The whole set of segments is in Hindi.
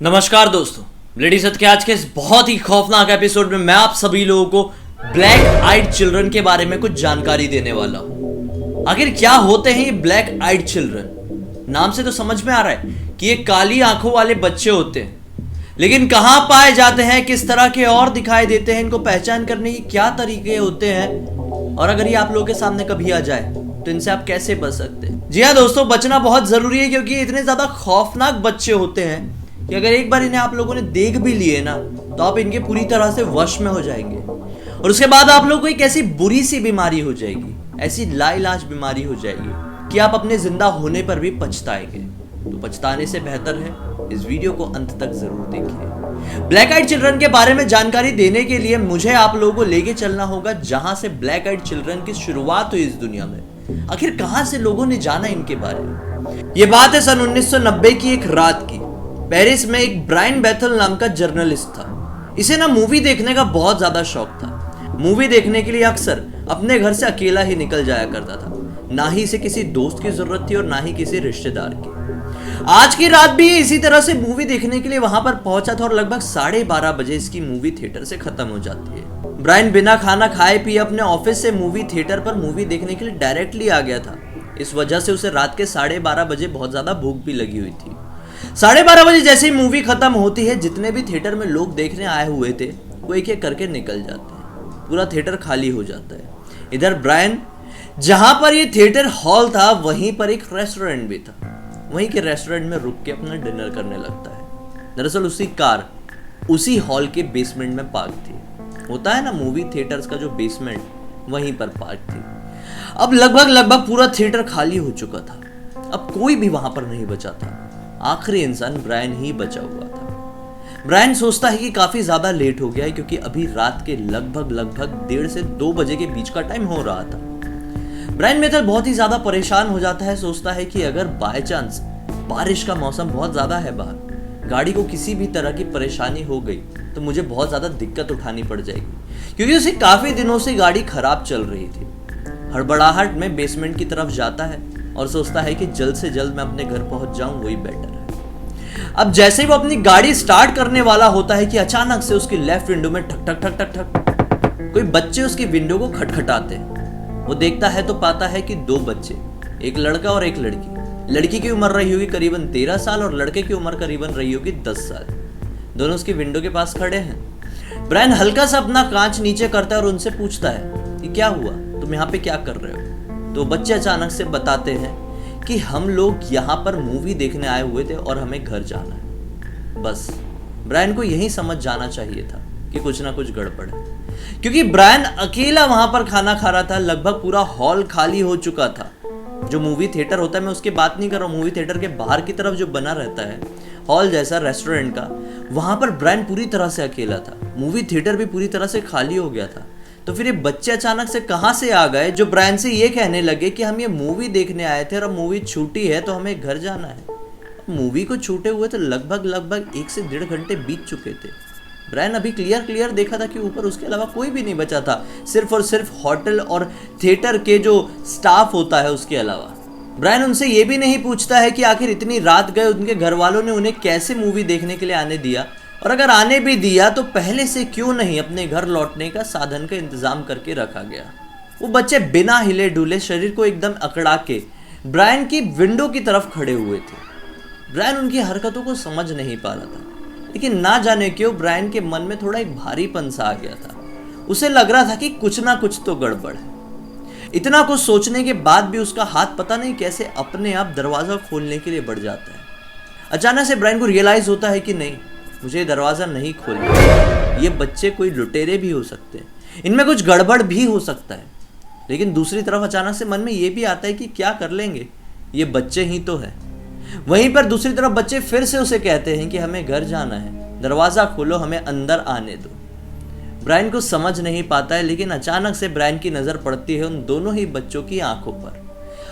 नमस्कार दोस्तों, लेडीज के आज के इस बहुत ही खौफनाक एपिसोड में मैं आप सभी लोगों को ब्लैक आइड चिल्ड्रन के बारे में कुछ जानकारी देने वाला हूं। आखिर क्या होते हैं ये ब्लैक आइड चिल्ड्रन? नाम से तो समझ में आ रहा है कि ये काली आंखों वाले बच्चे होते हैं, लेकिन कहां पाए जाते हैं, किस तरह के और दिखाई देते हैं, इनको पहचान करने की क्या तरीके होते हैं, और अगर ये आप लोगों के सामने कभी आ जाए तो इनसे आप कैसे बच सकते हैं? जी हाँ दोस्तों, बचना बहुत जरूरी है क्योंकि इतने ज्यादा खौफनाक बच्चे होते हैं कि अगर एक बार इन्हें आप लोगों ने देख भी लिए ना तो आप इनके पूरी तरह से वश में हो जाएंगे, और उसके बाद आप लोगों को एक ऐसी बुरी सी बीमारी हो जाएगी, ऐसी लाइलाज बीमारी हो जाएगी कि आप अपने जिंदा होने पर भी पछताएंगे। तो पछताने से बेहतर है इस वीडियो को अंत तक जरूर देखिए। ब्लैक आइड चिल्ड्रन के बारे में जानकारी देने के लिए मुझे आप लोगों को लेके चलना होगा जहां से ब्लैक आइड चिल्ड्रन की शुरुआत हुई इस दुनिया में। आखिर कहां से लोगों ने जाना इनके बारे में? ये बात है सन 1990 की एक रात की। पेरिस में एक ब्रायन बेथल नाम का जर्नलिस्ट था। इसे ना मूवी देखने का बहुत ज्यादा शौक था। मूवी देखने के लिए अक्सर अपने घर से अकेला ही निकल जाया करता था। ना ही इसे किसी दोस्त की जरूरत थी और ना ही किसी रिश्तेदार की। आज की रात भी इसी तरह से मूवी देखने के लिए वहां पर पहुंचा था और लगभग 12:30 बजे इसकी मूवी थिएटर से खत्म हो जाती है। ब्रायन बिना खाना खाए पिए अपने ऑफिस से मूवी थिएटर पर मूवी देखने के लिए डायरेक्टली आ गया था। इस वजह से उसे रात के 12:30 बजे बहुत ज्यादा भूख भी लगी हुई थी। 12:30 बजे जैसे ही मूवी खत्म होती है, जितने भी थिएटर में लोग देखने आए हुए थे वो एक एक करके निकल जाते हैं। पूरा थिएटर खाली हो जाता है। इधर ब्रायन, जहां पर ये थिएटर हॉल था, वहीं पर एक रेस्टोरेंट भी था। वहीं के रेस्टोरेंट में रुक के अपना डिनर करने लगता है। दरअसल उसकी कार उसी हॉल के बेसमेंट में पार्क थी। होता है ना मूवी थिएटर्स का जो बेसमेंट, वहीं पर पार्क थी। अब लगभग पूरा थिएटर खाली हो चुका था। अब कोई भी वहां पर नहीं बचा था। आखिरी इंसान ब्रायन ही बचा हुआ था। ब्रायन सोचता है कि काफी ज्यादा लेट हो गया है क्योंकि अभी रात के लगभग 1:30 से 2 बजे के बीच का टाइम हो रहा था। ब्रायन मेथल बहुत ही ज्यादा परेशान हो जाता है। सोचता है कि अगर बाय चांस बारिश का मौसम बहुत ज्यादा है बाहर, गाड़ी को किसी भी तरह की परेशानी हो गई तो मुझे बहुत ज्यादा दिक्कत उठानी पड़ जाएगी, क्योंकि उसे काफी दिनों से गाड़ी खराब चल रही थी। हड़बड़ाहट में बेसमेंट की तरफ जाता है और सोचता है कि जल्द से जल्द मैं अपने घर पहुंच जाऊं, वही बेटर है। अब जैसे ही वो अपनी गाड़ी स्टार्ट करने वाला होता है कि अचानक से उसकी लेफ्ट विंडो में ठक ठक ठक ठक ठक कोई बच्चे उसकी विंडो को खटखटाते हैं। वो देखता है तो पाता है कि 2 बच्चे, एक लड़का और एक लड़की। लड़की की उम्र रही होगी करीबन 13 साल और लड़के की उम्र करीबन रही होगी 10 साल। दोनों उसकी विंडो के पास खड़े हैं। ब्रायन हल्का सा अपना कांच नीचे करता है और उनसे पूछता है कि क्या हुआ, तुम यहाँ पे क्या कर रहे हो? तो बच्चे अचानक से बताते हैं कि हम लोग यहाँ पर मूवी देखने आए हुए थे और हमें घर जाना है। बस ब्रायन को यही समझ जाना चाहिए था कि कुछ ना कुछ गड़बड़ है, क्योंकि ब्रायन अकेला वहां पर खाना खा रहा था। लगभग पूरा हॉल खाली हो चुका था। जो मूवी थिएटर होता है, मैं उसकी बात नहीं कर रहा हूँ, मूवी थिएटर के बाहर की तरफ जो बना रहता है हॉल जैसा रेस्टोरेंट का, वहां पर ब्रायन पूरी तरह से अकेला था। मूवी थिएटर भी पूरी तरह से खाली हो गया था। तो फिर ये बच्चे अचानक से कहां से आ गए जो ब्रायन से ये कहने लगे कि हम ये मूवी देखने आए थे और अब मूवी छूटी है तो हमें घर जाना है। मूवी को छूटे हुए तो लगभग 1 से 1.5 घंटे बीत चुके थे। ब्रायन अभी क्लियर देखा था कि ऊपर उसके अलावा कोई भी नहीं बचा था, सिर्फ और सिर्फ होटल और थिएटर के जो स्टाफ होता है उसके अलावा। ब्रायन उनसे ये भी नहीं पूछता है कि आखिर इतनी रात गए उनके घर वालों ने उन्हें कैसे मूवी देखने के लिए आने दिया, और अगर आने भी दिया तो पहले से क्यों नहीं अपने घर लौटने का साधन का इंतजाम करके रखा गया। वो बच्चे बिना हिले डुले, शरीर को एकदम अकड़ा के ब्रायन की विंडो की तरफ खड़े हुए थे। ब्रायन उनकी हरकतों को समझ नहीं पा रहा था, लेकिन ना जाने क्यों ब्रायन के मन में थोड़ा एक भारीपन सा आ गया था। उसे लग रहा था कि कुछ ना कुछ तो गड़बड़ है। इतना कुछ सोचने के बाद भी उसका हाथ पता नहीं कैसे अपने आप दरवाजा खोलने के लिए बढ़ जाता है। अचानक से ब्रायन को रियलाइज होता है कि नहीं, मुझे दरवाजा नहीं खोलना। ये बच्चे कोई लुटेरे भी हो सकते हैं, इनमें कुछ गड़बड़ भी हो सकता है। लेकिन दूसरी तरफ अचानक से मन में ये भी आता है कि क्या कर लेंगे, ये बच्चे ही तो है। वहीं पर दूसरी तरफ बच्चे फिर से उसे कहते हैं कि हमें घर जाना है, दरवाजा खोलो, हमें अंदर आने दो। ब्रायन को समझ नहीं पाता है, लेकिन अचानक से ब्रायन की नजर पड़ती है उन दोनों ही बच्चों की आंखों पर,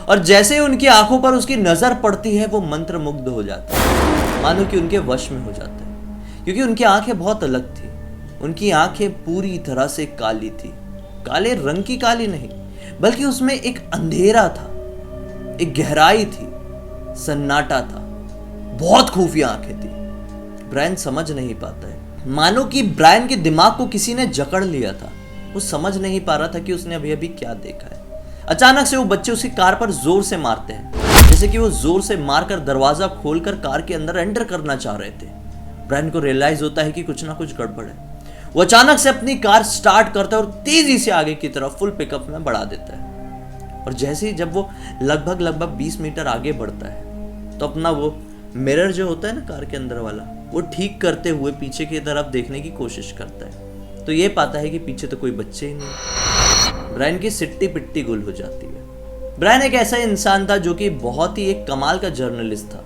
और जैसे ही उनकी आंखों पर उसकी नजर पड़ती है वो मंत्रमुग्ध हो जाता है, मानो कि उनके वश में हो जाता है। क्योंकि उनकी आंखें बहुत अलग थी। उनकी आंखें पूरी तरह से काली थी। काले रंग की काली नहीं, बल्कि उसमें एक अंधेरा था, एक गहराई थी, सन्नाटा था। बहुत खुफिया आंखें थी। ब्रायन समझ नहीं पाता है। मानो कि ब्रायन के दिमाग को किसी ने जकड़ लिया था। वो समझ नहीं पा रहा था कि उसने अभी अभी क्या देखा है। अचानक से वो बच्चे उसकी कार पर जोर से मारते हैं, जैसे कि वो जोर से मारकर दरवाजा खोलकर कार के अंदर एंटर करना चाह रहे थे। ब्रायन को रियलाइज होता है कि कुछ ना कुछ गड़बड़ है। वो अचानक से अपनी कार स्टार्ट करता है और तेजी से आगे की तरफ फुल पिकअप में बढ़ा देता है। और जैसे ही जब वो लगभग 20 मीटर आगे बढ़ता है तो अपना वो मिरर जो होता है ना कार के अंदर वाला, वो ठीक करते हुए पीछे की तरफ देखने की कोशिश करता है। तो ये पाता है कि पीछे तो कोई बच्चे ही नहीं। ब्रायन की सिट्टी पिट्टी गुल हो जाती है। ब्रायन एक ऐसा इंसान था जो कि बहुत ही एक कमाल का जर्नलिस्ट था।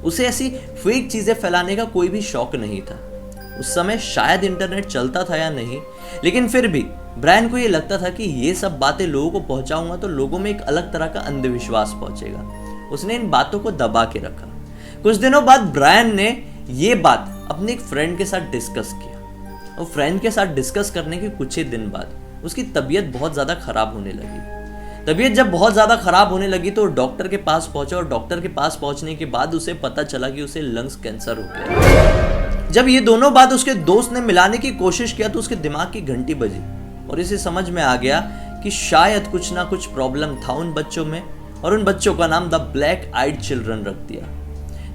उसे ऐसी फेक चीजें फैलाने का कोई भी शौक नहीं था। उस समय शायद इंटरनेट चलता था या नहीं, लेकिन फिर भी ब्रायन को ये लगता था कि ये सब बातें लोगों को पहुंचाऊंगा तो लोगों में एक अलग तरह का अंधविश्वास पहुंचेगा। उसने इन बातों को दबा के रखा। कुछ दिनों बाद ब्रायन ने ये बात अपने एक फ्रेंड के साथ डिस्कस किया और फ्रेंड के साथ डिस्कस करने के कुछ ही दिन बाद उसकी तबीयत बहुत ज़्यादा खराब होने लगी। तबीयत जब बहुत ज़्यादा खराब होने लगी तो डॉक्टर के पास पहुंचा और डॉक्टर के पास पहुंचने के बाद उसे पता चला कि उसे लंग्स कैंसर हो गया। जब ये दोनों बात उसके दोस्त ने मिलाने की कोशिश किया तो उसके दिमाग की घंटी बजी और इसे समझ में आ गया कि शायद कुछ ना कुछ प्रॉब्लम था उन बच्चों में, और उन बच्चों का नाम द ब्लैक आइड चिल्ड्रन रख दिया।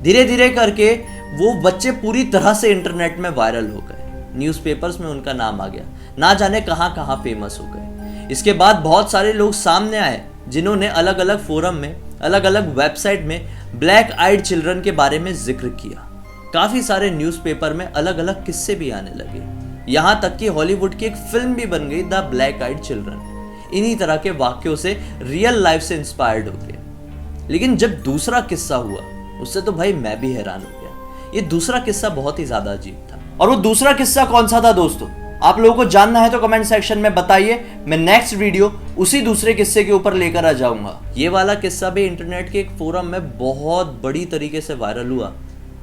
धीरे धीरे करके वो बच्चे पूरी तरह से इंटरनेट में वायरल हो गए। न्यूज़पेपर्स में उनका नाम आ गया, ना जाने कहां कहां फेमस हो गए। इसके बाद बहुत सारे लोग सामने आए जिन्होंने अलग अलग फोरम में, अलग अलग वेबसाइट में ब्लैक आइड चिल्ड्रन के बारे में जिक्र किया। काफी सारे न्यूज़पेपर में अलग अलग किस्से भी आने लगे। यहां तक कि हॉलीवुड की एक फिल्म भी बन गई, द ब्लैक आइड चिल्ड्रन। इन्हीं तरह के वाक्यों से, रियल लाइफ से इंस्पायर्ड होके। लेकिन जब दूसरा किस्सा हुआ उससे तो भाई मैं भी हैरान हो गया। ये दूसरा किस्सा बहुत ही ज्यादा अजीब था। और वो दूसरा किस्सा कौन सा था दोस्तों, आप लोगों को जानना है तो कमेंट सेक्शन में बताइए। मैं नेक्स्ट वीडियो उसी दूसरे किस्से के ऊपर लेकर आ जाऊंगा। ये वाला किस्सा भी इंटरनेट के एक फोरम में बहुत बड़ी तरीके से वायरल हुआ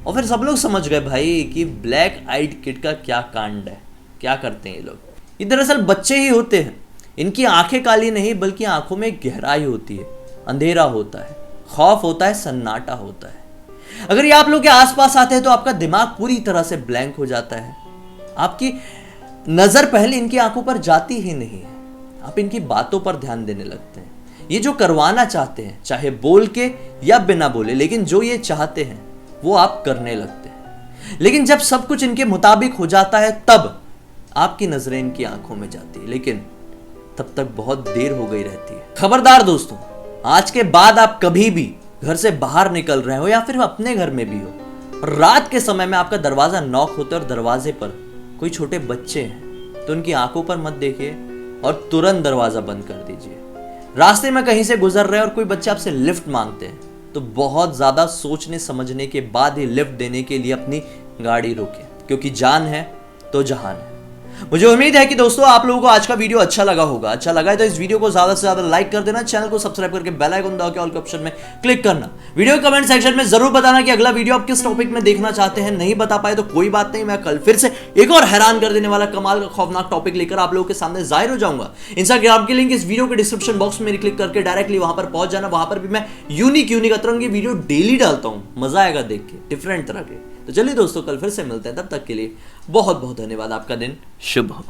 और फिर सब लोग समझ गए भाई कि ब्लैक आइड किड का क्या कांड है, क्या करते हैं ये लोग। ये दरअसल बच्चे ही होते हैं। इनकी आंखें काली नहीं बल्कि आंखों में गहराई होती है, अंधेरा होता है, खौफ होता है, सन्नाटा होता है। अगर ये आप लोग के आसपास आते हैं तो आपका दिमाग पूरी तरह से ब्लैंक हो जाता है। आपकी नजर पहले इनकी आंखों पर जाती ही नहीं है। आप इनकी बातों पर ध्यान देने लगते हैं। ये जो करवाना चाहते हैं, चाहे बोल के या बिना बोले, लेकिन जो ये चाहते हैं वो आप करने लगते हैं। लेकिन जब सब कुछ इनके मुताबिक हो जाता है तब आपकी नजरें इनकी आंखों में जाती है, लेकिन तब तक बहुत देर हो गई रहती है। खबरदार दोस्तों, आज के बाद आप कभी भी घर से बाहर निकल रहे हो या फिर अपने घर में भी हो, रात के समय में आपका दरवाजा नॉक होता है और दरवाजे पर कोई छोटे बच्चे हैं तो उनकी आंखों पर मत देखिए और तुरंत दरवाजा बंद कर दीजिए। रास्ते में कहीं से गुजर रहे हैं और कोई बच्चे आपसे लिफ्ट मांगते हैं तो बहुत ज्यादा सोचने समझने के बाद ही लिफ्ट देने के लिए अपनी गाड़ी रोकें, क्योंकि जान है तो जहान है। मुझे उम्मीद है कि दोस्तों आप लोगों को आज का वीडियो अच्छा लगा होगा। अच्छा लगा है तो इस वीडियो को ज्यादा से ज्यादा लाइक कर देना, चैनल को सब्सक्राइब करके बेल आइकन दबा के ऑल के ऑप्शन में क्लिक करना। वीडियो कमेंट सेक्शन में जरूर बताना कि अगला वीडियो आप किस टॉपिक में देखना चाहते हैं। नहीं बता पाए तो कोई बात नहीं, मैं कल फिर से एक और हैरान कर देने वाला कमाल का खौफनाक टॉपिक लेकर आप लोगों के सामने जाहिर हो जाऊंगा। इंस्टाग्राम की लिंक इस वीडियो के डिस्क्रिप्शन बॉक्स में क्लिक करके डायरेक्टली वहां पर पहुंच जाना। वहां पर भी मैं यूनिक अतरंगी वीडियो डेली डालता हूं, मजा आएगा देख के, डिफरेंट तरह के। तो चलिए दोस्तों, कल फिर से मिलते हैं, तब तक के लिए बहुत बहुत धन्यवाद। आपका दिन शुभ हो।